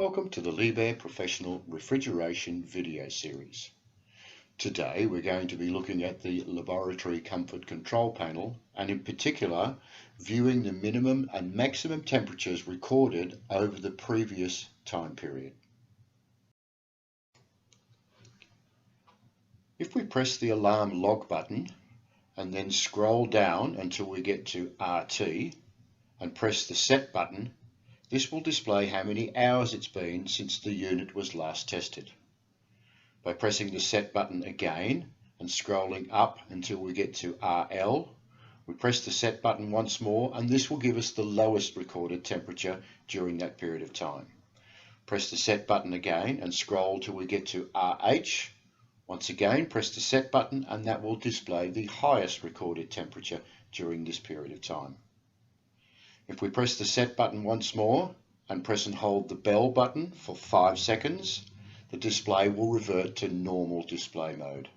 Welcome to the Liebherr Professional Refrigeration video series. Today we're going to be looking at the laboratory comfort control panel and in particular viewing the minimum and maximum temperatures recorded over the previous time period. If we press the alarm log button and then scroll down until we get to RT and press the set button, this will display how many hours it's been since the unit was last tested. By pressing the set button again and scrolling up until we get to RL, we press the set button once more and this will give us the lowest recorded temperature during that period of time. Press the set button again and scroll till we get to RH. Once again, press the set button and that will display the highest recorded temperature during this period of time. If we press the set button once more and press and hold the bell button for 5 seconds, the display will revert to normal display mode.